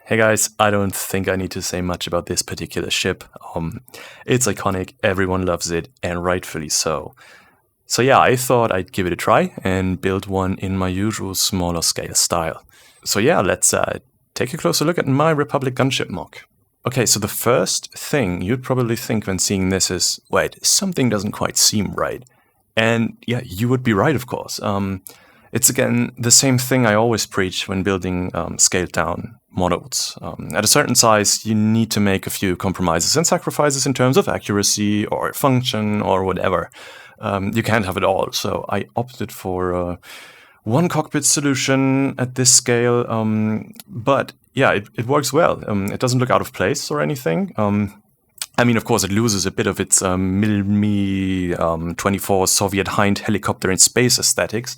Hey guys, I don't think I need to say much about this particular ship. It's iconic, everyone loves it, and rightfully so. So yeah, I thought I'd give it a try and build one in my usual smaller scale style. So yeah, let's take a closer look at my Republic Gunship MOC. Okay, so the first thing you'd probably think when seeing this is, wait, something doesn't quite seem right. And yeah, you would be right, of course. It's again the same thing I always preach when building scaled down models. At a certain size, you need to make a few compromises and sacrifices in terms of accuracy or function or whatever. You can't have it all, so I opted for one cockpit solution at this scale, but yeah, it works well. It doesn't look out of place or anything. I mean, of course, it loses a bit of its Mi-24 Soviet Hind helicopter in space aesthetics,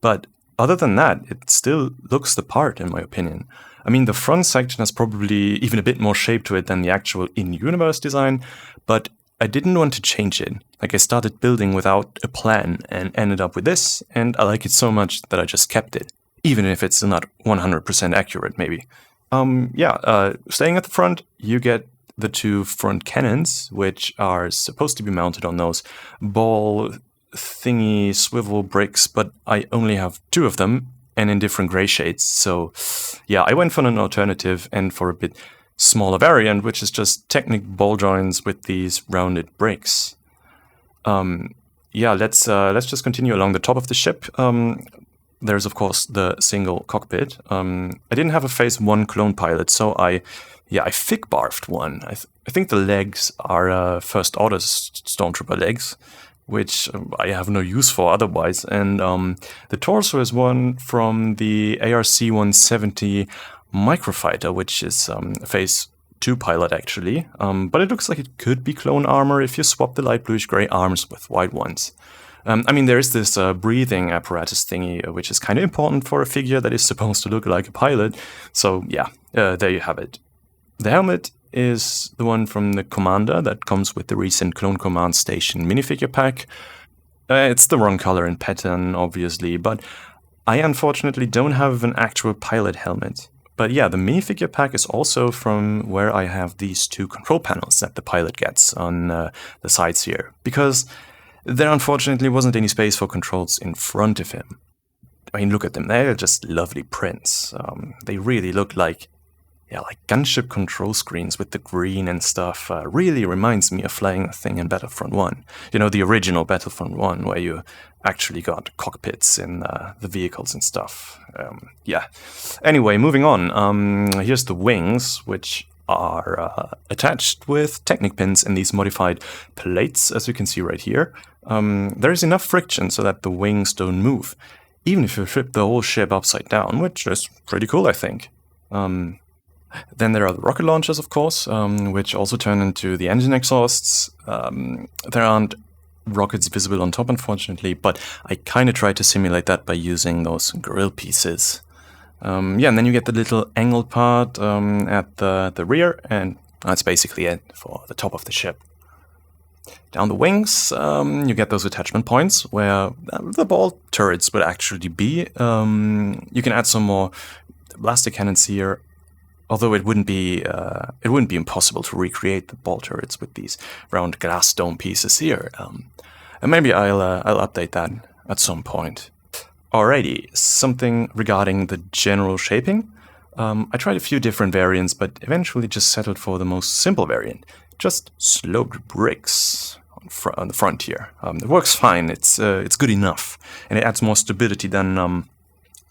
but other than that, it still looks the part, in my opinion. I mean, the front section has probably even a bit more shape to it than the actual in-universe design, but I didn't want to change it. Like, I started building without a plan and ended up with this, and I like it so much that I just kept it, even if it's not 100% accurate, maybe. Staying at the front, you get the two front cannons, which are supposed to be mounted on those ball thingy swivel bricks, but I only have two of them, and in different gray shades. So yeah, I went for an alternative and for a bit smaller variant, which is just Technic ball joints with these rounded bricks. Let's just continue along the top of the ship. There's of course the single cockpit. I didn't have a Phase 1 clone pilot, so I fig-barfed one. I think the legs are first order Stormtrooper legs, which I have no use for otherwise. And the torso is one from the ARC-170 microfighter, which is a Phase 2 pilot actually. But it looks like it could be clone armor if you swap the light bluish-gray arms with white ones. There is this breathing apparatus thingy, which is kind of important for a figure that is supposed to look like a pilot. So yeah, there you have it. The helmet is the one from the Commander that comes with the recent Clone Command Station minifigure pack. It's the wrong color and pattern, obviously, but I unfortunately don't have an actual pilot helmet. But yeah, the minifigure pack is also from where I have these two control panels that the pilot gets on the sides here, because there unfortunately wasn't any space for controls in front of him. I mean, look at them, they're just lovely prints. They really look like gunship control screens with the green and stuff. Really reminds me of flying a thing in Battlefront 1. You know, the original Battlefront 1, where you actually got cockpits in the vehicles and stuff. Anyway, moving on. Here's the wings, which are attached with Technic pins and these modified plates, as you can see right here. There is enough friction so that the wings don't move, even if you flip the whole ship upside down, which is pretty cool, I think. Then there are the rocket launchers, of course, which also turn into the engine exhausts. There aren't rockets visible on top, unfortunately, but I kind of tried to simulate that by using those grill pieces. And then you get the little angled part at the rear, and that's basically it for the top of the ship. Down the wings, you get those attachment points where the ball turrets would actually be. You can add some more blaster cannons here, although it wouldn't be impossible to recreate the ball turrets with these round glass dome pieces here. And maybe I'll update that at some point. Alrighty, something regarding the general shaping. I tried a few different variants, but eventually just settled for the most simple variant. Just sloped bricks on the front here. It works fine, it's good enough, and it adds more stability than,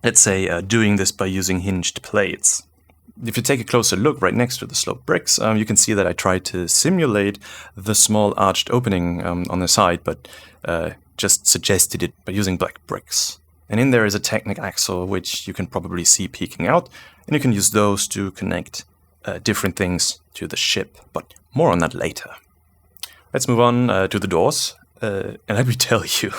let's say, doing this by using hinged plates. If you take a closer look right next to the sloped bricks, you can see that I tried to simulate the small arched opening on the side, but just suggested it by using black bricks. And in there is a Technic axle, which you can probably see peeking out, and you can use those to connect different things to the ship, but more on that later. Let's move on to the doors, and let me tell you,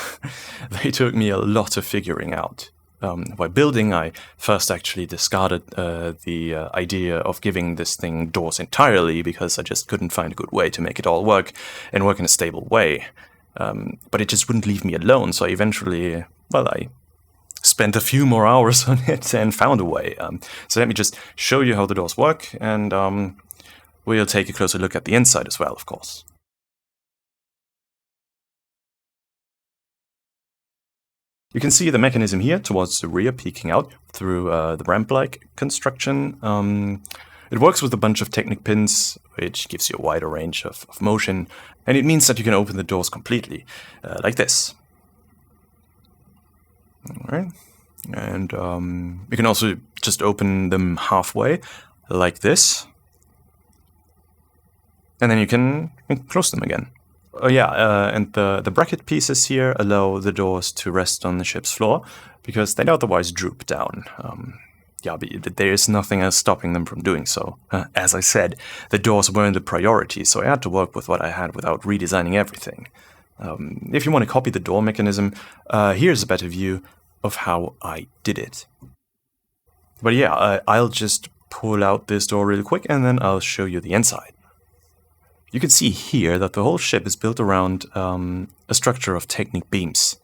they took me a lot of figuring out. While building, I first actually discarded the idea of giving this thing doors entirely because I just couldn't find a good way to make it all work and work in a stable way. But it just wouldn't leave me alone, so I eventually, spent a few more hours on it and found a way. So let me just show you how the doors work, and we'll take a closer look at the inside as well, of course. You can see the mechanism here towards the rear peeking out through the ramp-like construction. It works with a bunch of Technic pins, which gives you a wider range of motion, and it means that you can open the doors completely, like this. Alright, and you can also just open them halfway, like this, and then you can close them again. Oh yeah, and the bracket pieces here allow the doors to rest on the ship's floor, because they'd otherwise droop down. Yeah, but there is nothing else stopping them from doing so. As I said, the doors weren't a priority, so I had to work with what I had without redesigning everything. If you want to copy the door mechanism, here's a better view of how I did it. But yeah, I'll just pull out this door really quick, and then I'll show you the inside. You can see here that the whole ship is built around a structure of Technic beams.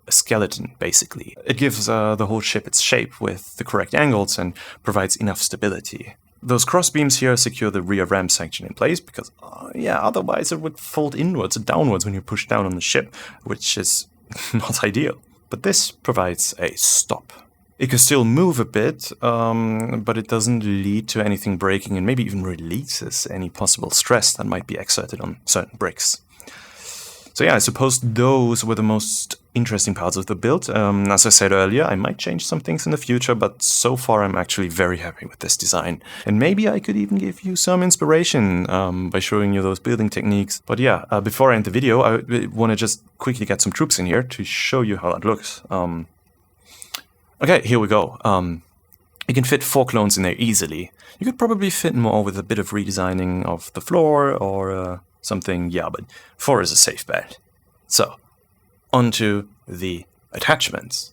A skeleton, basically. It gives the whole ship its shape with the correct angles and provides enough stability. Those cross beams here secure the rear ramp section in place because, yeah, otherwise it would fold inwards or downwards when you push down on the ship, which is not ideal. But this provides a stop. It can still move a bit, but it doesn't lead to anything breaking and maybe even releases any possible stress that might be exerted on certain bricks. So yeah, I suppose those were the most interesting parts of the build. As I said earlier, I might change some things in the future, but so far I'm actually very happy with this design. And maybe I could even give you some inspiration by showing you those building techniques. But yeah, before I end the video, I want to just quickly get some troops in here to show you how that looks. Okay, here we go. You can fit 4 clones in there easily. You could probably fit more with a bit of redesigning of the floor or something, yeah, but 4 is a safe bet. So, onto the attachments.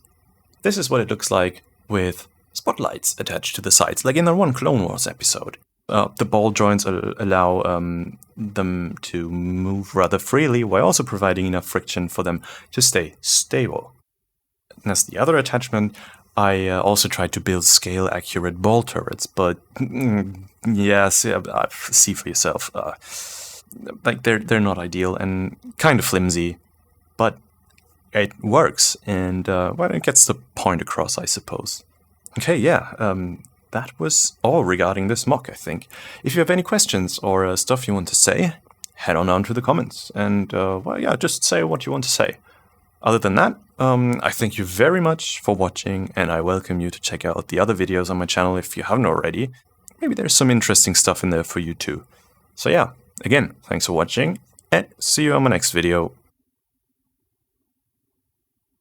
This is what it looks like with spotlights attached to the sides, like in the one Clone Wars episode. The ball joints allow them to move rather freely, while also providing enough friction for them to stay stable. And as the other attachment, I also tried to build scale-accurate ball turrets, but yes, yeah, see for yourself. Like they're not ideal and kind of flimsy, but it works, and well, it gets the point across, I suppose. Okay, yeah, that was all regarding this MOC, I think. If you have any questions or stuff you want to say, head on down to the comments, and well, yeah, just say what you want to say. Other than that, I thank you very much for watching, and I welcome you to check out the other videos on my channel if you haven't already. Maybe there's some interesting stuff in there for you too. So yeah, again, thanks for watching, and see you on my next video.